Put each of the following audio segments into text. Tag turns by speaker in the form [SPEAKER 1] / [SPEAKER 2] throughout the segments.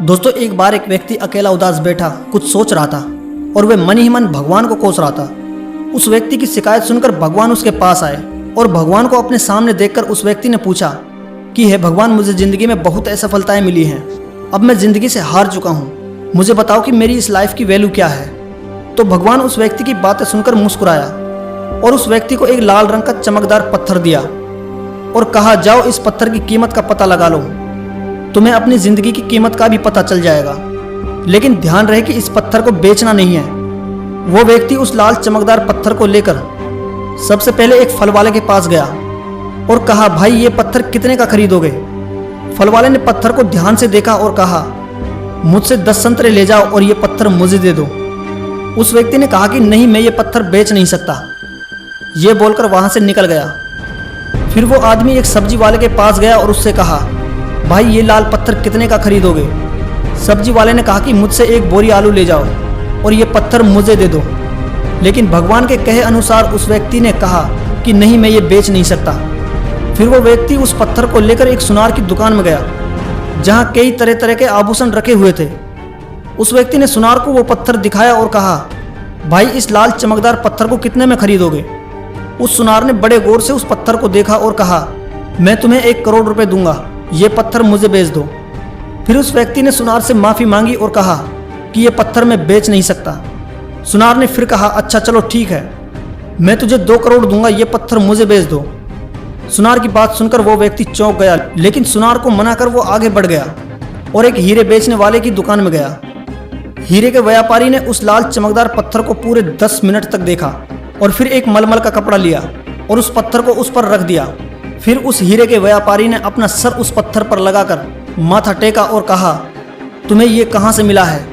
[SPEAKER 1] दोस्तों, एक बार एक व्यक्ति अकेला उदास बैठा कुछ सोच रहा था और वह मन ही मन भगवान को कोस रहा था। उस व्यक्ति की शिकायत सुनकर भगवान उसके पास आए और भगवान को अपने सामने देखकर उस व्यक्ति ने पूछा कि हे भगवान, मुझे ज़िंदगी में बहुत असफलताएं मिली हैं। अब मैं ज़िंदगी से हार चुका हूँ। मुझे बताओ कि मेरी इस लाइफ की वैल्यू क्या है। तो भगवान उस व्यक्ति की बातें सुनकर मुस्कुराया और उस व्यक्ति को एक लाल रंग का चमकदार पत्थर दिया और कहा, जाओ इस पत्थर की कीमत का पता लगा लो, तुम्हें अपनी जिंदगी की कीमत का भी पता चल जाएगा। लेकिन ध्यान रहे कि इस पत्थर को बेचना नहीं है। वो व्यक्ति उस लाल चमकदार पत्थर को लेकर सबसे पहले एक फल वाले के पास गया और कहा, भाई ये पत्थर कितने का खरीदोगे? फल वाले ने पत्थर को ध्यान से देखा और कहा, मुझसे 10 संतरे ले जाओ और ये पत्थर मुझे दे दो। उस व्यक्ति ने कहा कि नहीं, मैं ये पत्थर बेच नहीं सकता। ये बोलकर वहां से निकल गया। फिर वो आदमी एक सब्जी वाले के पास गया और उससे कहा, भाई ये लाल पत्थर कितने का खरीदोगे? सब्जी वाले ने कहा कि मुझसे एक बोरी आलू ले जाओ और ये पत्थर मुझे दे दो। लेकिन भगवान के कहे अनुसार उस व्यक्ति ने कहा कि नहीं, मैं ये बेच नहीं सकता। फिर वो व्यक्ति उस पत्थर को लेकर एक सुनार की दुकान में गया जहाँ कई तरह तरह के आभूषण रखे हुए थे। उस व्यक्ति ने सुनार को वो पत्थर दिखाया और कहा, भाई इस लाल चमकदार पत्थर को कितने में खरीदोगे? उस सुनार ने बड़े गौर से उस पत्थर को देखा और कहा, मैं तुम्हें 1 करोड़ रुपए दूंगा, ये पत्थर मुझे बेच दो। फिर उस व्यक्ति ने सुनार से माफ़ी मांगी और कहा कि ये पत्थर मैं बेच नहीं सकता। सुनार ने फिर कहा, अच्छा चलो ठीक है, मैं तुझे 2 करोड़ दूंगा, ये पत्थर मुझे बेच दो। सुनार की बात सुनकर वो व्यक्ति चौंक गया, लेकिन सुनार को मना कर वो आगे बढ़ गया और एक हीरे बेचने वाले की दुकान में गया। हीरे के व्यापारी ने उस लाल चमकदार पत्थर को पूरे 10 मिनट तक देखा और फिर एक मलमल का कपड़ा लिया और उस पत्थर को उस पर रख दिया। फिर उस हीरे के व्यापारी ने अपना सर उस पत्थर पर लगाकर माथा टेका और कहा, तुम्हें ये कहाँ से मिला है?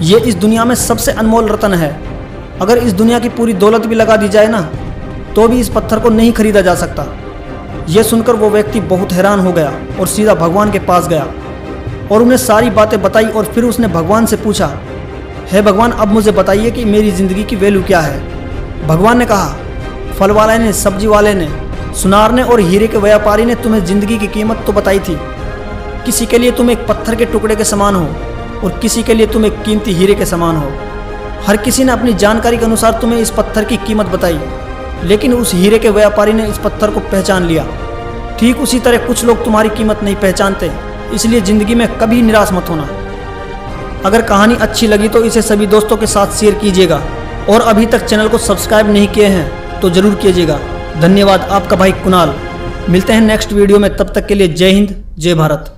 [SPEAKER 1] ये इस दुनिया में सबसे अनमोल रत्न है। अगर इस दुनिया की पूरी दौलत भी लगा दी जाए ना, तो भी इस पत्थर को नहीं खरीदा जा सकता। यह सुनकर वो व्यक्ति बहुत हैरान हो गया और सीधा भगवान के पास गया और उन्हें सारी बातें बताई। और फिर उसने भगवान से पूछा, हे भगवान, अब मुझे बताइए कि मेरी ज़िंदगी की वैल्यू क्या है? भगवान ने कहा, फल वाले ने, सब्जी वाले ने, सुनार ने और हीरे के व्यापारी ने तुम्हें जिंदगी की कीमत तो बताई थी। किसी के लिए तुम एक पत्थर के टुकड़े के समान हो और किसी के लिए तुम एक कीमती हीरे के समान हो। हर किसी ने अपनी जानकारी के अनुसार तुम्हें इस पत्थर की कीमत बताई, लेकिन उस हीरे के व्यापारी ने इस पत्थर को पहचान लिया। ठीक उसी तरह कुछ लोग तुम्हारी कीमत नहीं पहचानते, इसलिए ज़िंदगी में कभी निराश मत होना। अगर कहानी अच्छी लगी तो इसे सभी दोस्तों के साथ शेयर कीजिएगा और अभी तक चैनल को सब्सक्राइब नहीं किए हैं तो ज़रूर कीजिएगा। धन्यवाद, आपका भाई कुणाल। मिलते हैं नेक्स्ट वीडियो में, तब तक के लिए जय हिंद, जय भारत।